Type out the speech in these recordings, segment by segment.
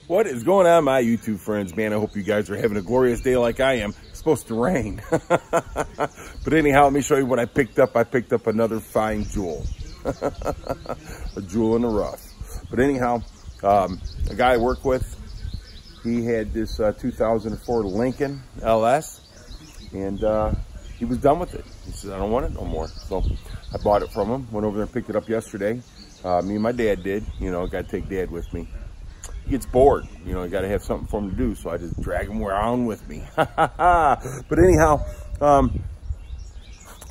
What is going on, my YouTube friends? Man, I hope you guys are having a glorious day like I am. It's supposed to rain. But anyhow, let me show you what I picked up. I picked up another fine jewel. A jewel in the rough. But anyhow, a guy I work with, he had this 2004 Lincoln LS, and he was done with it. He said, I don't want it no more. So I bought it from him, went over there and picked it up yesterday. Me and my dad did, you know, got to take dad with me. He gets bored, you know, you got to have something for him to do, so I just drag him around with me. But anyhow, I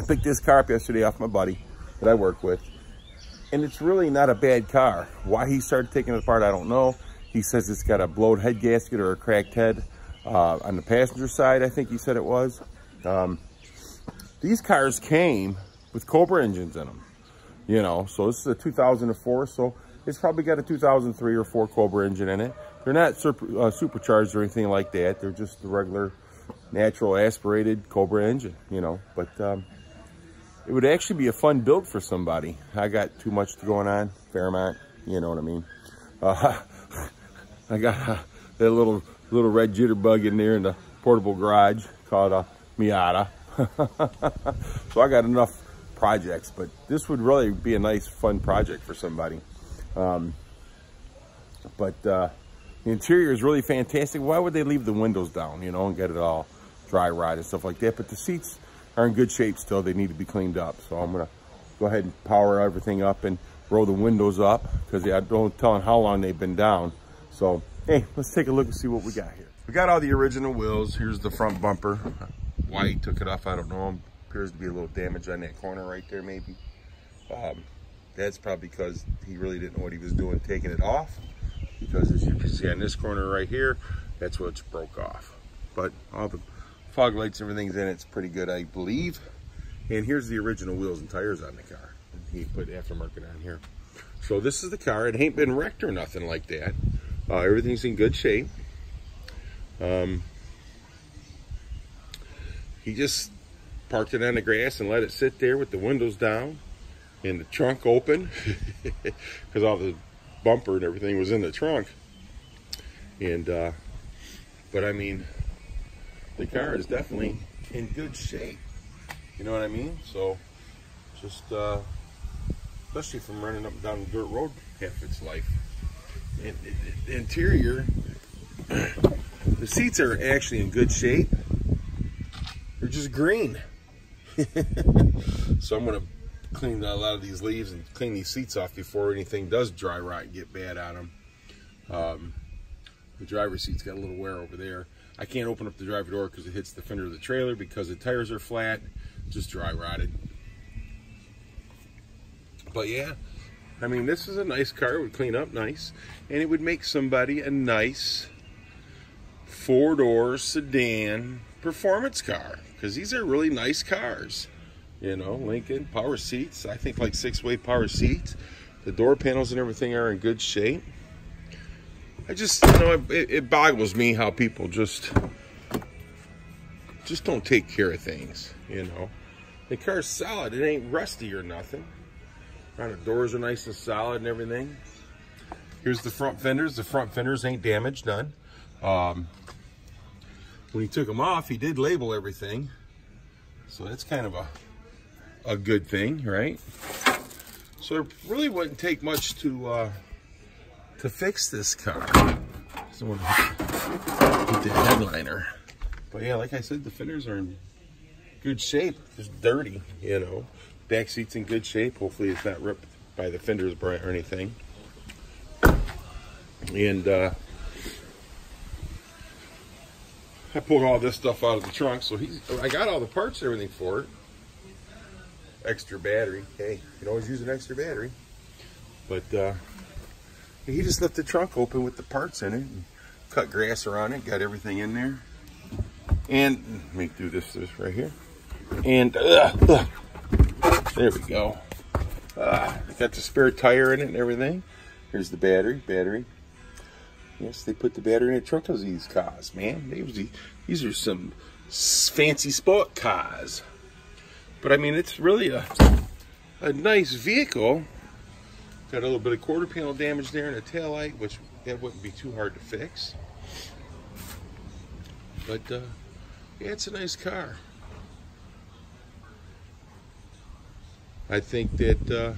picked this car up yesterday off my buddy that I work with, and it's really not a bad car. Why he started taking it apart, I don't know. He says it's got a blowed head gasket or a cracked head on the passenger side, I think he said it was. These cars came with Cobra engines in them, you know, so this is a 2004, so it's probably got a 2003 or 4 Cobra engine in it. They're not supercharged or anything like that. They're just the regular, natural, aspirated Cobra engine, you know. But it would actually be a fun build for somebody. I got too much going on, Fairmont, you know what I mean. I got that little red jitterbug in there in the portable garage called a Miata. So I got enough projects, but this would really be a nice, fun project for somebody. But the interior is really fantastic. Why would they leave the windows down, you know, and get it all dry rot and stuff like that? But the seats are in good shape still. They need to be cleaned up. So I'm gonna go ahead and power everything up and roll the windows up, because I don't tell how long they've been down. So hey, let's take a look and see what we got here. We got all the original wheels. Here's the front bumper. Why he took it off, I don't know. Appears to be a little damage on that corner right there, maybe. That's probably because he really didn't know what he was doing taking it off, because as you can see on this corner right here, that's what's broke off. But all the fog lights and everything's in it. It's pretty good, I believe. And here's the original wheels and tires on the car. He put aftermarket on here. So this is the car. It ain't been wrecked or nothing like that. Everything's in good shape. He just parked it on the grass and let it sit there with the windows down and the trunk open, because all the bumper and everything was in the trunk. And but I mean, the car is definitely in good shape, you know what I mean? So just especially from running up and down the dirt road half its life. And the interior, the seats are actually in good shape. They're just green. So I'm gonna clean a lot of these leaves and clean these seats off before anything does dry rot and get bad on them. The driver's seat's got a little wear over there. I can't open up the driver door because it hits the fender of the trailer, because the tires are flat, just dry rotted. But yeah, I mean, this is a nice car. It would clean up nice, and it would make somebody a nice 4-door sedan performance car, because these are really nice cars. You know, Lincoln, power seats, I think like 6-way power seats. The door panels and everything are in good shape. I just, you know, it boggles me how people just don't take care of things, you know. The car's solid, it ain't rusty or nothing. The doors are nice and solid and everything. Here's the front fenders. The front fenders ain't damaged, none. When he took them off, he did label everything. So that's kind of a good thing, right? So it really wouldn't take much to fix this car. So with the headliner. But yeah, like I said, the fenders are in good shape. Just dirty, you know. Back seat's in good shape. Hopefully it's not ripped by the fenders or anything. And I pulled all this stuff out of the trunk, so I got all the parts and everything for it. Extra battery. Hey, you can always use an extra battery. But he just left the trunk open with the parts in it and cut grass around it, got everything in there. And let me do this right here. And there we go. Got the spare tire in it and everything. Here's the battery. Yes, they put the battery in the trunk of these cars, man. These are some fancy sport cars. But I mean, it's really a nice vehicle. Got a little bit of quarter panel damage there and a taillight, which that wouldn't be too hard to fix. But yeah, it's a nice car. I think that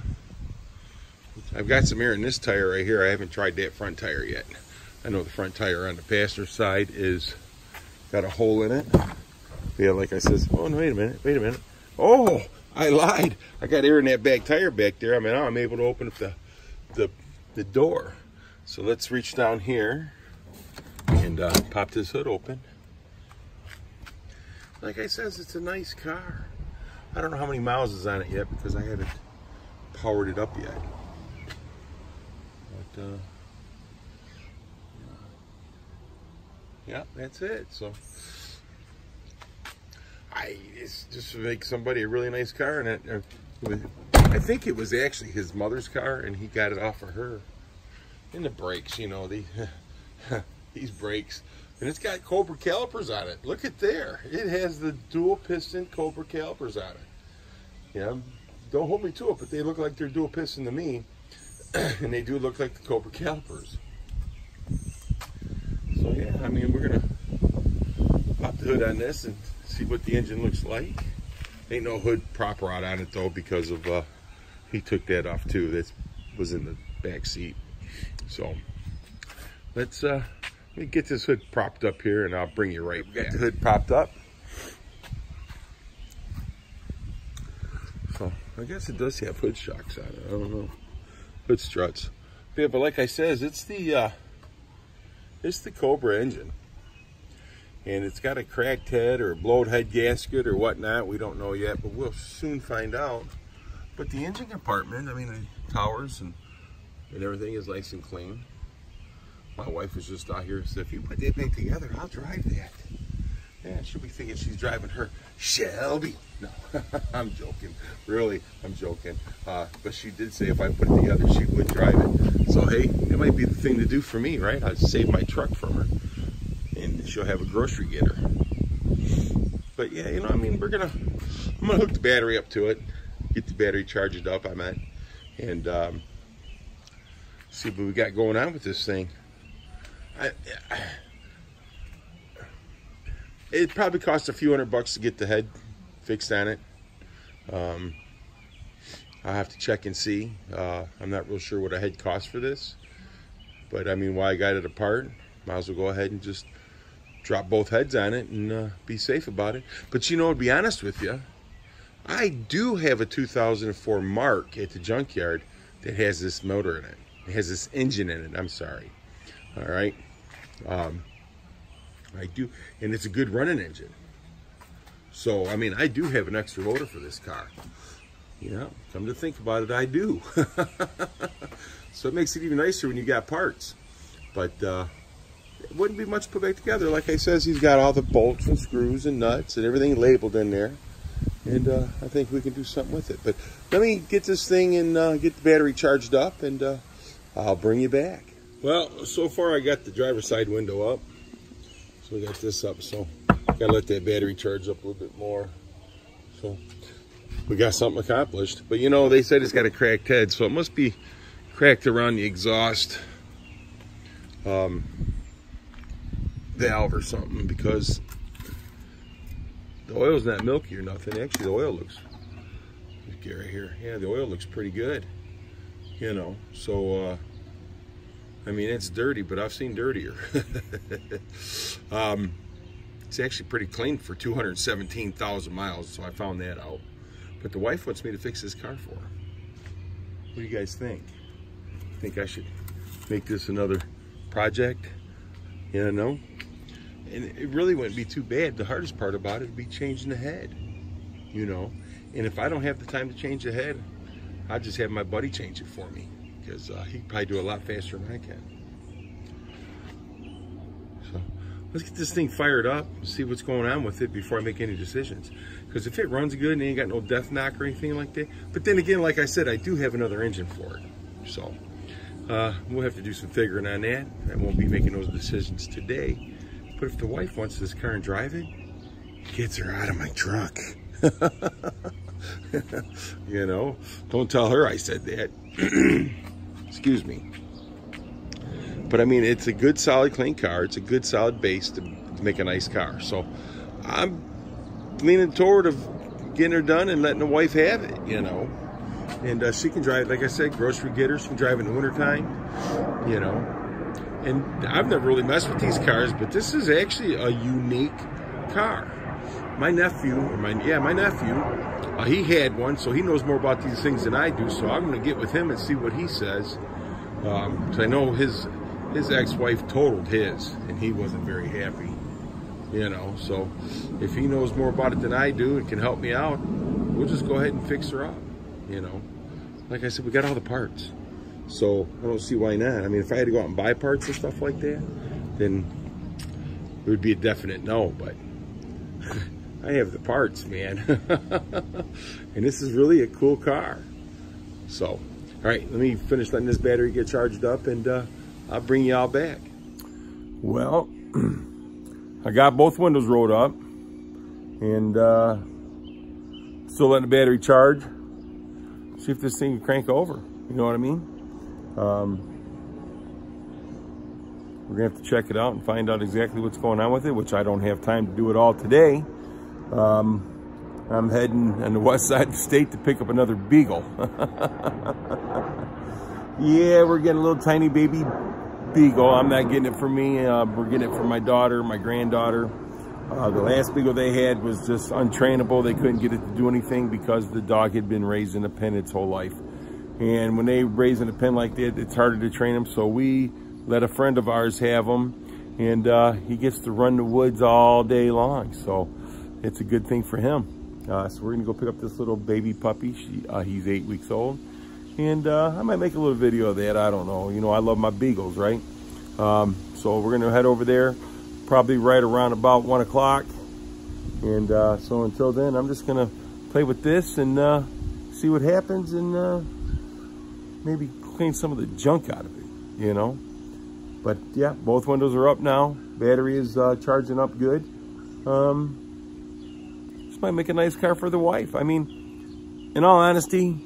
I've got some air in this tire right here. I haven't tried that front tire yet. I know the front tire on the passenger side is got a hole in it. Yeah, like I said, oh, no, wait a minute. Oh, I lied. I got air in that back tire back there. I mean, I'm able to open up the door. So let's reach down here and pop this hood open. Like I says, it's a nice car. I don't know how many miles is on it yet because I haven't powered it up yet. But yeah, that's it. So it's just to make somebody a really nice car, and I think it was actually his mother's car, and he got it off of her. And the brakes, you know, these brakes, and it's got Cobra calipers on it. Look at there. It has the dual piston Cobra calipers on it. Yeah, don't hold me to it, but they look like they're dual piston to me, and they do look like the Cobra calipers. So yeah, I mean, we're gonna pop the hood on this and see what the engine looks like. Ain't no hood prop rod on it though, because of he took that off too. That was in the back seat. So let's let me get this hood propped up here, and I'll bring you right back. Got the hood propped up. So I guess it does have hood shocks on it. I don't know. Hood struts. Yeah, but like I says, it's the Cobra engine. And it's got a cracked head or a blowed head gasket or whatnot. We don't know yet, but we'll soon find out. But the engine compartment, I mean, the towers and everything is nice and clean. My wife was just out here and said, if you put that back together, I'll drive that. Yeah, she'll be thinking she's driving her Shelby. No, I'm joking. Really, I'm joking. But she did say if I put it together, she would drive it. So, hey, it might be the thing to do for me, right? I'd save my truck from her. And she'll have a grocery getter. But yeah, you know, I mean, I'm gonna hook the battery up to it, get the battery charged up, I meant, and see what we got going on with this thing. It probably costs a few $100 to get the head fixed on it. I'll have to check and see. I'm not real sure what a head costs for this, but I mean, while I got it apart, might as well go ahead and just drop both heads on it and be safe about it. But you know, to be honest with you, I do have a 2004 Mark at the junkyard that has this motor in it. It has this engine in it, I'm sorry. All right. I do, and it's a good running engine. So, I mean, I do have an extra motor for this car. Yeah, come to think about it, I do. So it makes it even nicer when you got parts. But it wouldn't be much to put back together. Like I says, he's got all the bolts and screws and nuts and everything labeled in there. And I think we can do something with it. But let me get this thing and get the battery charged up, and I'll bring you back. Well, so far I got the driver's side window up. So we got this up, so gotta let that battery charge up a little bit more. So we got something accomplished. But you know, they said it's got a cracked head, so it must be cracked around the exhaust valve or something, because the oil's not milky or nothing. Actually, the oil looks, let's get right here. Yeah, the oil looks pretty good, you know. So I mean, it's dirty, but I've seen dirtier. It's actually pretty clean for 217,000 miles, so I found that out. But the wife wants me to fix this car for her. What do you guys think? Think I should make this another project? You know? And it really wouldn't be too bad. The hardest part about it would be changing the head, you know? And if I don't have the time to change the head, I'll just have my buddy change it for me, because he'd probably do a lot faster than I can. So let's get this thing fired up and see what's going on with it before I make any decisions. Because if it runs good and ain't got no death knock or anything like that, but then again, like I said, I do have another engine for it. So we'll have to do some figuring on that. I won't be making those decisions today. But if the wife wants this car and drive it, gets her out of my truck. You know, don't tell her I said that. Excuse me. But I mean, it's a good, solid, clean car. It's a good, solid base to make a nice car. So I'm leaning toward of getting her done and letting the wife have it, you know. And she can drive, like I said, grocery getter. She can drive in the wintertime, you know. And I've never really messed with these cars, but this is actually a unique car. My nephew, my nephew, he had one, so he knows more about these things than I do. So I'm going to get with him and see what he says. Because I know his ex-wife totaled his, and he wasn't very happy, you know. So if he knows more about it than I do and can help me out, we'll just go ahead and fix her up, you know. Like I said, we got all the parts, so I don't see why not. I mean, if I had to go out and buy parts and stuff like that, then it would be a definite no, but I have the parts, man. And this is really a cool car. So, all right, let me finish letting this battery get charged up, and I'll bring you all back. Well, I got both windows rolled up, and still letting the battery charge. See if this thing can crank over. You know what I mean? We're gonna have to check it out and find out exactly what's going on with it, which I don't have time to do it all today. I'm heading on the west side of the state to pick up another Beagle. Yeah, we're getting a little tiny baby Beagle. I'm not getting it for me. We're getting it for my daughter, my granddaughter. The last Beagle they had was just untrainable. They couldn't get it to do anything because the dog had been raised in a pen its whole life. And when they raise in a pen like that, it's harder to train them. So we let a friend of ours have him, and he gets to run the woods all day long. So it's a good thing for him. So we're gonna go pick up this little baby puppy. He's 8 weeks old. And I might make a little video of that, I don't know. You know, I love my Beagles, right? So we're gonna head over there, probably right around about 1 o'clock. And so until then, I'm just gonna play with this and see what happens, and maybe clean some of the junk out of it, you know? But yeah, both windows are up now. Battery is charging up good. This might make a nice car for the wife. I mean, in all honesty,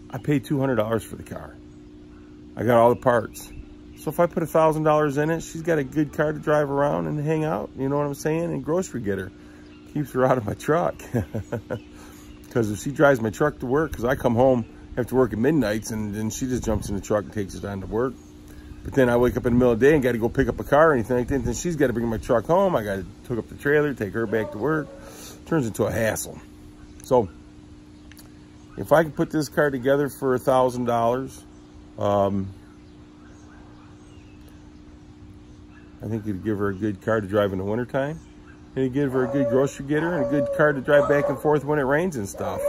I paid $200 for the car. I got all the parts. So if I put $1,000 in it, she's got a good car to drive around and hang out, you know what I'm saying? And grocery getter. Keeps her out of my truck. Because if she drives my truck to work, because I come home after work at midnights, and then she just jumps in the truck and takes it on to work. But then I wake up in the middle of the day and got to go pick up a car or anything like that. Then she's got to bring my truck home. I got to hook up the trailer, take her back to work. Turns into a hassle. So if I can put this car together for $1,000, I think it'd give her a good car to drive in the wintertime. And it'd give her a good grocery getter and a good car to drive back and forth when it rains and stuff.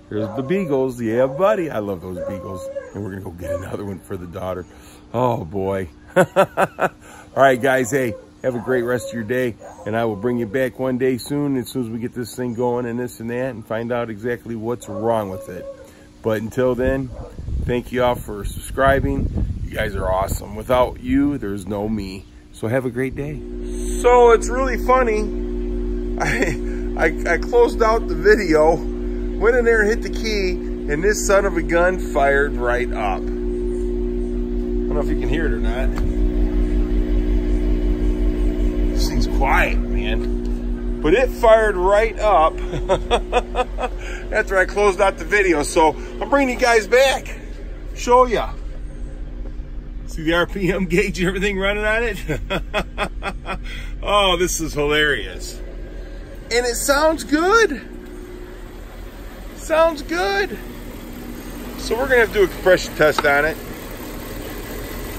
There's the Beagles. Yeah, buddy. I love those Beagles. And we're going to go get another one for the daughter. Oh, boy. All right, guys. Hey, have a great rest of your day. And I will bring you back one day soon as we get this thing going and this and that, and find out exactly what's wrong with it. But until then, thank you all for subscribing. You guys are awesome. Without you, there's no me. So have a great day. So it's really funny. I closed out the video, went in there and hit the key, and this son of a gun fired right up. I don't know if you can hear it or not. This thing's quiet, man. But it fired right up after I closed out the video. So I'm bringing you guys back, show ya. See the RPM gauge and everything running on it? Oh, this is hilarious. And it sounds good. Sounds good. So we're gonna have to do a compression test on it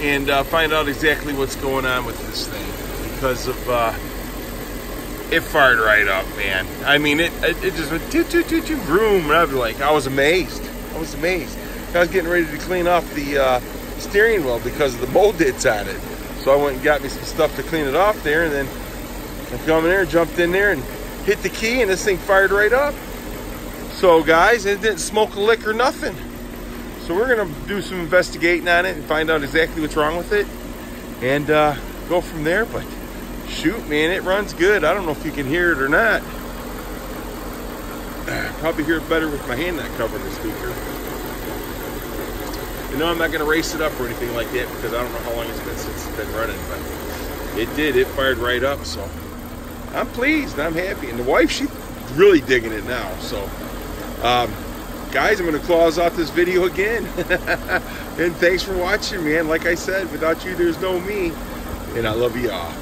and find out exactly what's going on with this thing, because of it fired right up, man. I mean, it just went toot toot toot toot vroom, and I was amazed. I was getting ready to clean off the steering wheel because of the mold that's on it. So I went and got me some stuff to clean it off there, and then I come in there, jumped in there, and hit the key, and this thing fired right up. So guys, it didn't smoke a lick or nothing. So we're gonna do some investigating on it and find out exactly what's wrong with it, and go from there. But shoot, man, it runs good. I don't know if you can hear it or not. Probably hear it better with my hand not covering the speaker. know I'm not going to race it up or anything like that because I don't know how long it's been since it's been running, but it did. It fired right up, so I'm pleased. I'm happy. And the wife, she's really digging it now. So, guys, I'm going to close out this video again. And thanks for watching, man. Like I said, without you, there's no me. And I love you all.